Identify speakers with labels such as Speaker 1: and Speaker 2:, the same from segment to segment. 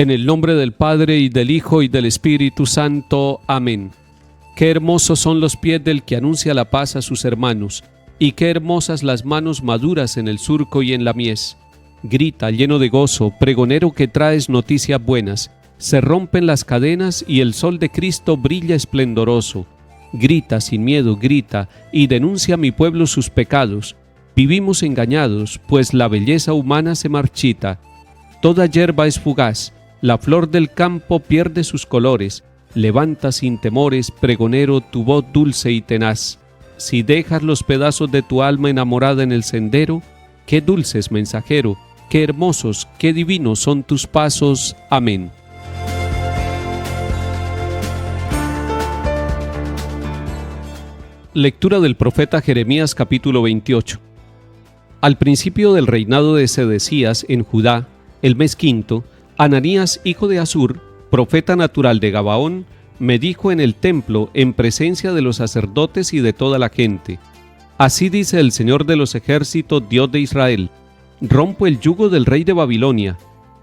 Speaker 1: En el nombre del Padre, y del Hijo, y del Espíritu Santo. Amén. Qué hermosos son los pies del que anuncia la paz a sus hermanos, y qué hermosas las manos maduras en el surco y en la mies. Grita lleno de gozo, pregonero que traes noticias buenas. Se rompen las cadenas y el sol de Cristo brilla esplendoroso. Grita sin miedo, grita, y denuncia a mi pueblo sus pecados. Vivimos engañados, pues la belleza humana se marchita. Toda hierba es fugaz, la flor del campo pierde sus colores. Levanta sin temores, pregonero, tu voz dulce y tenaz. Si dejas los pedazos de tu alma enamorada en el sendero, qué dulces, mensajero, qué hermosos, qué divinos son tus pasos. Amén. Lectura del profeta Jeremías capítulo 28. Al principio del reinado de Sedecías en Judá, el mes quinto, Ananías, hijo de Azur, profeta natural de Gabaón, me dijo en el templo, en presencia de los sacerdotes y de toda la gente: Así dice el Señor de los ejércitos, Dios de Israel: rompo el yugo del rey de Babilonia.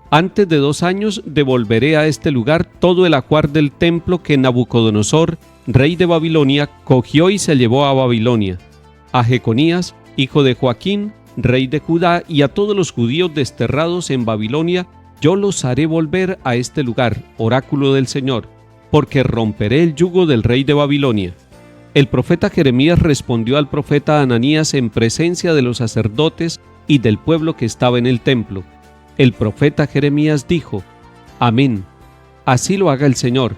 Speaker 1: Antes de 2 años devolveré a este lugar todo el ajuar del templo que Nabucodonosor, rey de Babilonia, cogió y se llevó a Babilonia. A Jeconías, hijo de Joaquín, rey de Judá, y a todos los judíos desterrados en Babilonia, yo los haré volver a este lugar, oráculo del Señor, porque romperé el yugo del rey de Babilonia. El profeta Jeremías respondió al profeta Ananías en presencia de los sacerdotes y del pueblo que estaba en el templo. El profeta Jeremías dijo: Amén. Así lo haga el Señor,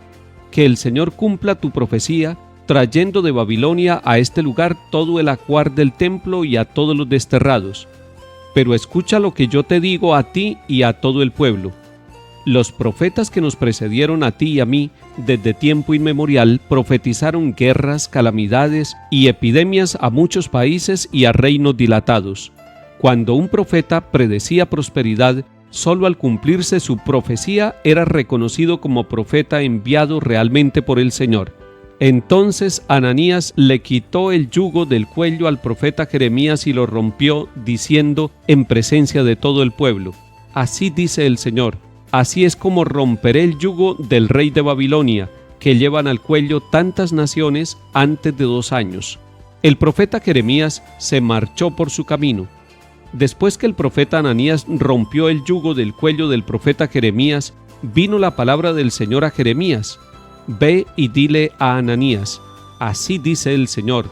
Speaker 1: que el Señor cumpla tu profecía, trayendo de Babilonia a este lugar todo el ajuar del templo y a todos los desterrados. Pero escucha lo que yo te digo a ti y a todo el pueblo. Los profetas que nos precedieron a ti y a mí desde tiempo inmemorial profetizaron guerras, calamidades y epidemias a muchos países y a reinos dilatados. Cuando un profeta predecía prosperidad, solo al cumplirse su profecía era reconocido como profeta enviado realmente por el Señor. Entonces Ananías le quitó el yugo del cuello al profeta Jeremías y lo rompió, diciendo en presencia de todo el pueblo: Así dice el Señor, así es como romperé el yugo del rey de Babilonia, que llevan al cuello tantas naciones antes de 2 años. El profeta Jeremías se marchó por su camino. Después que el profeta Ananías rompió el yugo del cuello del profeta Jeremías, vino la palabra del Señor a Jeremías: Ve y dile a Ananías: Así dice el Señor,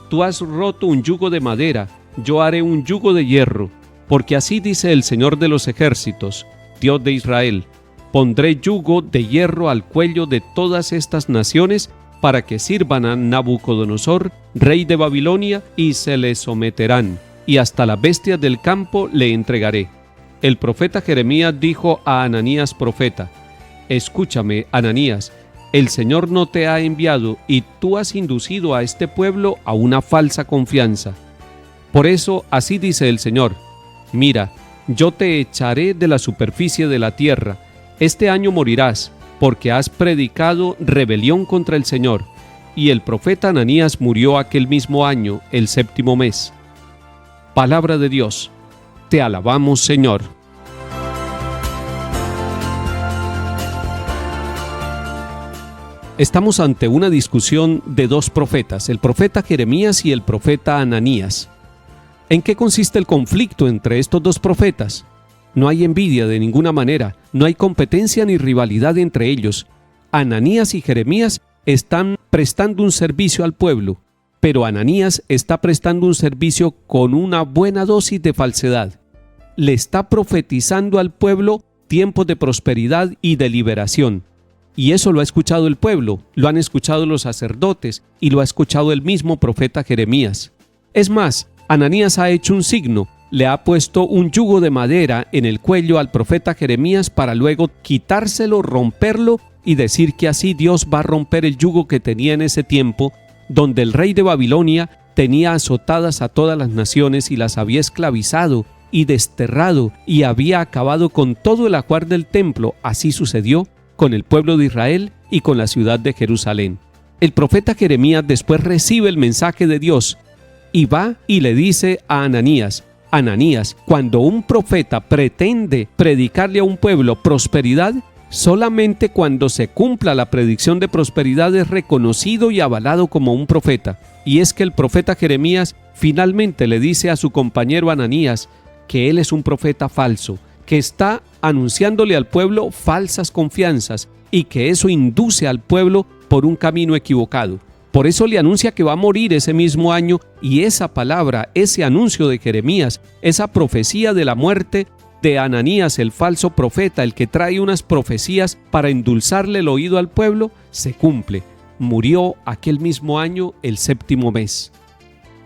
Speaker 1: tú has roto un yugo de madera, yo haré un yugo de hierro, porque así dice el Señor de los ejércitos, Dios de Israel: pondré yugo de hierro al cuello de todas estas naciones para que sirvan a Nabucodonosor, rey de Babilonia, y se le someterán, y hasta las bestias del campo le entregaré. El profeta Jeremías dijo a Ananías profeta: Escúchame, Ananías, el Señor no te ha enviado y tú has inducido a este pueblo a una falsa confianza. Por eso así dice el Señor: Mira, yo te echaré de la superficie de la tierra. Este año morirás, porque has predicado rebelión contra el Señor. Y el profeta Ananías murió aquel mismo año, el 7º mes. Palabra de Dios. Te alabamos, Señor. Estamos ante una discusión de 2 profetas, el profeta Jeremías y el profeta Ananías. ¿En qué consiste el conflicto entre estos 2 profetas? No hay envidia de ninguna manera, no hay competencia ni rivalidad entre ellos. Ananías y Jeremías están prestando un servicio al pueblo, pero Ananías está prestando un servicio con una buena dosis de falsedad. Le está profetizando al pueblo tiempos de prosperidad y de liberación. Y eso lo ha escuchado el pueblo, lo han escuchado los sacerdotes y lo ha escuchado el mismo profeta Jeremías. Es más, Ananías ha hecho un signo, le ha puesto un yugo de madera en el cuello al profeta Jeremías para luego quitárselo, romperlo y decir que así Dios va a romper el yugo que tenía en ese tiempo, donde el rey de Babilonia tenía azotadas a todas las naciones y las había esclavizado y desterrado y había acabado con todo el ajuar del templo. Así sucedió con el pueblo de Israel y con la ciudad de Jerusalén. El profeta Jeremías después recibe el mensaje de Dios y va y le dice a Ananías: Ananías, cuando un profeta pretende predicarle a un pueblo prosperidad, Solamente cuando se cumpla la predicción de prosperidad es reconocido y avalado como un profeta. Y es que el profeta Jeremías finalmente le dice a su compañero Ananías que él es un profeta falso, que está anunciándole al pueblo falsas confianzas y que eso induce al pueblo por un camino equivocado. Por eso le anuncia que va a morir ese mismo año, y esa palabra, ese anuncio de Jeremías, esa profecía de la muerte de Ananías, el falso profeta, el que trae unas profecías para endulzarle el oído al pueblo, se cumple. Murió aquel mismo año, el 7º mes.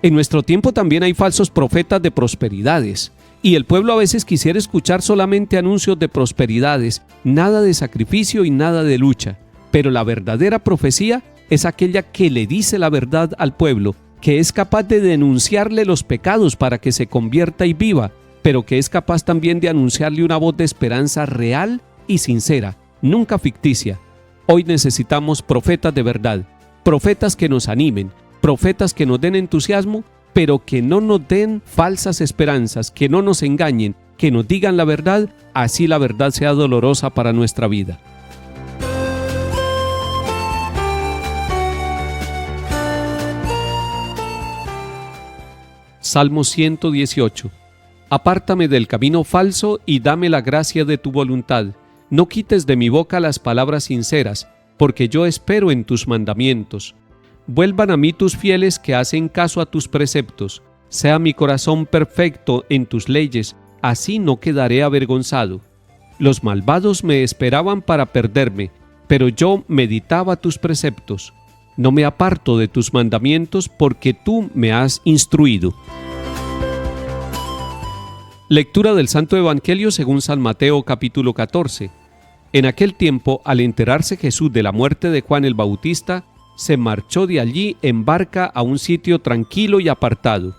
Speaker 1: En nuestro tiempo también hay falsos profetas de prosperidades, y el pueblo a veces quisiera escuchar solamente anuncios de prosperidades, nada de sacrificio y nada de lucha. Pero la verdadera profecía es aquella que le dice la verdad al pueblo, que es capaz de denunciarle los pecados para que se convierta y viva, pero que es capaz también de anunciarle una voz de esperanza real y sincera, nunca ficticia. Hoy necesitamos profetas de verdad, profetas que nos animen, profetas que nos den entusiasmo, pero que no nos den falsas esperanzas, que no nos engañen, que nos digan la verdad, así la verdad sea dolorosa para nuestra vida. Salmo 118. Apártame del camino falso y dame la gracia de tu voluntad. No quites de mi boca las palabras sinceras, porque yo espero en tus mandamientos. Vuelvan a mí tus fieles que hacen caso a tus preceptos. Sea mi corazón perfecto en tus leyes, así no quedaré avergonzado. Los malvados me esperaban para perderme, pero yo meditaba tus preceptos. No me aparto de tus mandamientos porque tú me has instruido. Lectura del Santo Evangelio según San Mateo capítulo 14. En aquel tiempo, al enterarse Jesús de la muerte de Juan el Bautista, se marchó de allí en barca a un sitio tranquilo y apartado.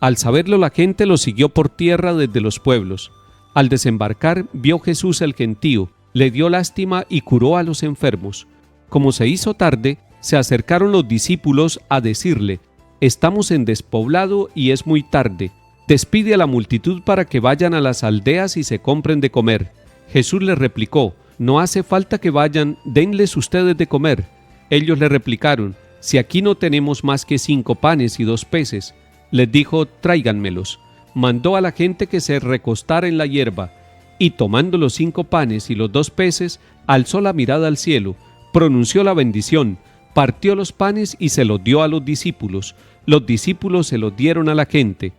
Speaker 1: Al saberlo la gente lo siguió por tierra desde los pueblos. Al desembarcar vio Jesús el gentío, le dio lástima y curó a los enfermos. Como se hizo tarde, se acercaron los discípulos a decirle: «Estamos en despoblado y es muy tarde. Despide a la multitud para que vayan a las aldeas y se compren de comer». Jesús les replicó: «No hace falta que vayan, denles ustedes de comer». Ellos le replicaron: «Si aquí no tenemos más que 5 panes y 2 peces». Les dijo: «Tráiganmelos». Mandó a la gente que se recostara en la hierba, y tomando los 5 panes y los 2 peces, alzó la mirada al cielo, pronunció la bendición, partió los panes y se los dio a los discípulos. Los discípulos se los dieron a la gente.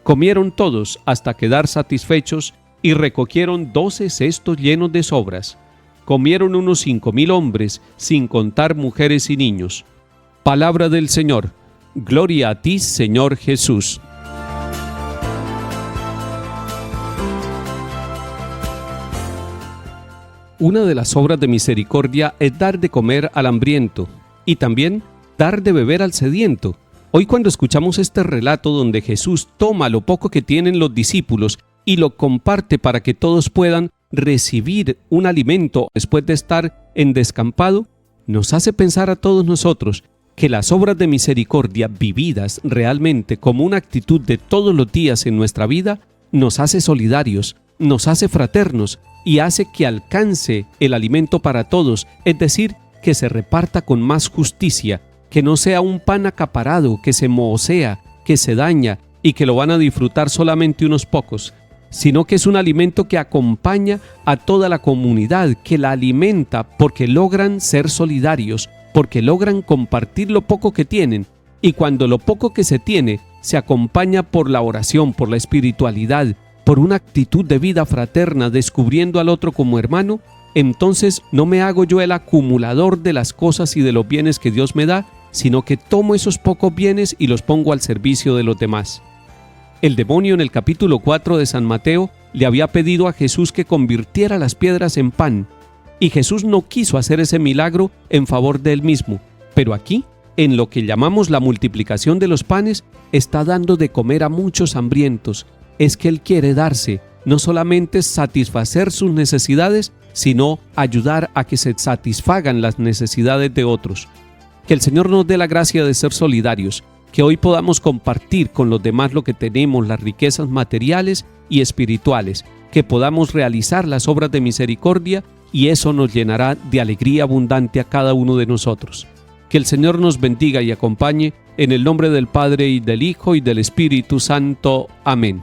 Speaker 1: Comieron todos hasta quedar satisfechos y recogieron 12 cestos llenos de sobras. Comieron unos 5,000 hombres, sin contar mujeres y niños. Palabra del Señor. Gloria a ti, Señor Jesús. Una de las obras de misericordia es dar de comer al hambriento y también dar de beber al sediento. Hoy, cuando escuchamos este relato donde Jesús toma lo poco que tienen los discípulos y lo comparte para que todos puedan recibir un alimento después de estar en descampado, nos hace pensar a todos nosotros que las obras de misericordia vividas realmente como una actitud de todos los días en nuestra vida nos hace solidarios, nos hace fraternos y hace que alcance el alimento para todos, es decir, que se reparta con más justicia, que no sea un pan acaparado, que se mohosea, que se daña y que lo van a disfrutar solamente unos pocos, sino que es un alimento que acompaña a toda la comunidad, que la alimenta porque logran ser solidarios, porque logran compartir lo poco que tienen, y cuando lo poco que se tiene se acompaña por la oración, por la espiritualidad, por una actitud de vida fraterna, descubriendo al otro como hermano, entonces no me hago yo el acumulador de las cosas y de los bienes que Dios me da, sino que tomo esos pocos bienes y los pongo al servicio de los demás. El demonio en el capítulo 4 de San Mateo le había pedido a Jesús que convirtiera las piedras en pan, y Jesús no quiso hacer ese milagro en favor de él mismo, pero aquí, en lo que llamamos la multiplicación de los panes, está dando de comer a muchos hambrientos. Es que Él quiere darse, no solamente satisfacer sus necesidades, sino ayudar a que se satisfagan las necesidades de otros. Que el Señor nos dé la gracia de ser solidarios, que hoy podamos compartir con los demás lo que tenemos, las riquezas materiales y espirituales, que podamos realizar las obras de misericordia y eso nos llenará de alegría abundante a cada uno de nosotros. Que el Señor nos bendiga y acompañe, en el nombre del Padre, y del Hijo, y del Espíritu Santo. Amén.